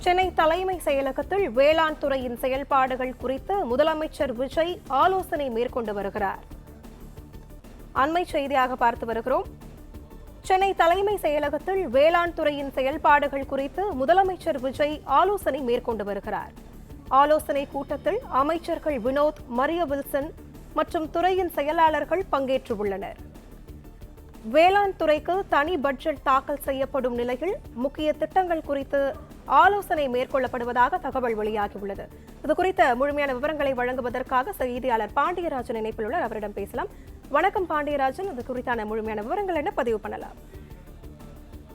சென்னை தலைமை செயலகத்தில் வேளாண் துறையின் செயல்பாடுகள் குறித்து முதலமைச்சர் விஜய் ஆலோசனை மேற்கொண்டு வருகிறார். அண்மை செய்தியாக பார்த்து வருகிறோம். சென்னை தலைமை செயலகத்தில் வேளாண் துறையின் செயல்பாடுகள் குறித்து முதலமைச்சர் விஜய் ஆலோசனை மேற்கொண்டு வருகிறார். ஆலோசனை கூட்டத்தில் அமைச்சர்கள் வினோத், மரிய வில்சன் மற்றும் துறையின் செயலாளர்கள் பங்கேற்றுள்ளனர். வேளாண் துறைக்கு தனி பட்ஜெட் தாக்கல் செய்யப்படும் நிலையில் முக்கிய திட்டங்கள் குறித்து ஆலோசனை மேற்கொள்ளப்படுவதாக தகவல் வெளியாகியுள்ளது. இது குறித்த முழுமையான விவரங்களை வழங்குவதற்காக செய்தியாளர் பாண்டியராஜன் இணைப்பில் உள்ளார். அவரிடம் பேசலாம். வணக்கம் பாண்டியராஜன், இது குறித்தான முழுமையான விவரங்கள் என்ன பதிவு பண்ணலாம்?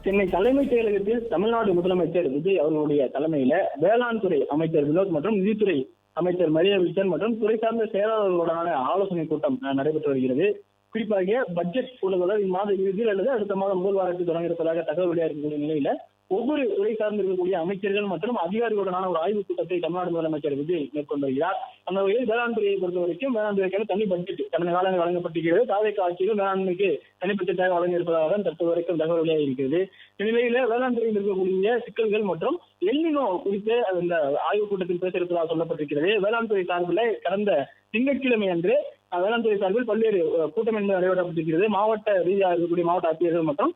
சென்னை தலைமைச் செயலகத்தில் தமிழ்நாடு முதலமைச்சர் விஜய் அவர்களுடைய தலைமையில வேளாண் துறை அமைச்சர் வினோத் மற்றும் நிதித்துறை அமைச்சர் மரிய வில்சன் மற்றும் துறை சார்ந்த செயலாளர்களுடனான ஆலோசனை கூட்டம் நடைபெற்று வருகிறது. குறிப்பாக பட்ஜெட் கூடுதலாக இம்மாத இறுதியில் அல்லது அடுத்த மாதம் முதல் வாரத்தில் தொடங்க இருப்பதாக தகவல் வெளியாகக்கூடிய நிலையில ஒவ்வொரு துறை சார்ந்து இருக்கக்கூடிய அமைச்சர்கள் மற்றும் அதிகாரிகளுடனான ஒரு ஆய்வுக் கூட்டத்தை தமிழ்நாடு முதலமைச்சர் விஜய் மேற்கொண்டு வருகிறார். அந்த வகையில் வேளாண் துறையை பொறுத்த வரைக்கும் வேளாண் துறைக்கான தனி பட்ஜெட் கடந்த காலங்கள் வழங்கப்பட்டிருக்கிறது. தாவேக ஆட்சியில் வேளாண்மைக்கு தனி பட்ஜெட்டாக வழங்க இருப்பதாக தற்போது வரைக்கும் தகவல் வெளியாக இருக்கிறது. இந்நிலையில வேளாண் துறையில் இருக்கக்கூடிய சிக்கல்கள் மற்றும் எல்னினோ குறித்து அந்த ஆய்வுக் கூட்டத்தில் பேச இருப்பதாக சொல்லப்பட்டிருக்கிறது. வேளாண் துறை சார்பில் கடந்த திங்கட்கிழமை அன்று வேளாண் துறை சார்பில் பல்வேறு கூட்டம் என்பது நடைபெறப்பட்டிருக்கிறது. மாவட்ட ரீதியாக இருக்கக்கூடிய மாவட்ட ஆட்சியர்கள் மற்றும்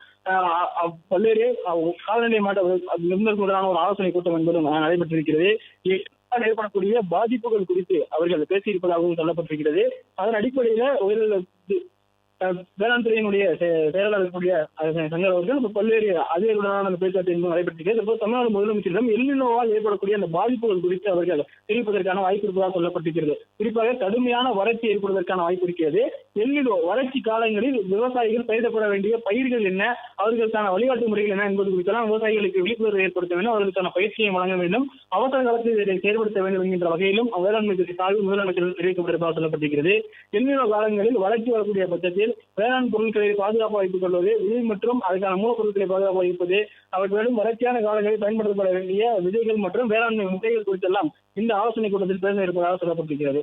பல்வேறு கால்நடை மாவட்ட நிபுணர்களுடனான ஒரு ஆலோசனை கூட்டம் என்பதும் நடைபெற்றிருக்கிறது. ஏற்படக்கூடிய பாதிப்புகள் குறித்து அவர்கள் பேசியிருப்பதாகவும் சொல்லப்பட்டிருக்கிறது. அதன் அடிப்படையில வேளாண் துறையினுடைய செயலாளர் இருக்கக்கூடிய சங்கர் அவர்கள் பல்வேறு அதிகாரிகளுடனான அந்த பேச்சுவார்த்தை என்பது நடைபெற்றிருக்கிறது. தமிழ்நாடு முதலமைச்சரிடம் எல்னினோவால் ஏற்படக்கூடிய அந்த பாதிப்புகள் குறித்து அவர்கள் தெரிவிப்பதற்கான வாய்ப்பு இருப்பதாக சொல்லப்பட்டிருக்கிறது. குறிப்பாக கடுமையான வறட்சி ஏற்படுவதற்கான வாய்ப்பு இருக்கிறது. எல்னினோ வறட்சி காலங்களில் விவசாயிகள் பயிரிடப்பட வேண்டிய பயிர்கள் என்ன, அவர்களுக்கான வழிகாட்டு முறைகள் என்ன என்பது குறித்தெல்லாம் விவசாயிகளுக்கு விழிப்புணர்வு ஏற்படுத்த வேண்டும், அவர்களுக்கான பயிற்சியை வழங்க வேண்டும், அவசர காலத்தில் இதை செயல்படுத்த வேண்டும் என்கின்ற வகையிலும் வேளாண்மை துறை சார்பில் முதலமைச்சர் தெரிவிக்கப்பட்டிருப்பதாக சொல்லப்பட்டிருக்கிறது. எல்னினோ காலங்களில் வறட்சி வரக்கூடிய பட்சத்தில் வேளாண் பொருட்களை பாதுகாப்பாக வைத்துக் கொள்வது, விதை மற்றும் அதுக்கான மூலப்பொருட்களை பாதுகாப்பாக வைப்பது, அவர்களும் வறட்சியான காலங்களில் பயன்படுத்தப்பட வேண்டிய விதைகள் மற்றும் வேளாண்மை முறைகள் குறித்தெல்லாம் இந்த ஆலோசனை கூட்டத்தில் பேச இருப்பதாக சொல்லப்பட்டிருக்கிறது.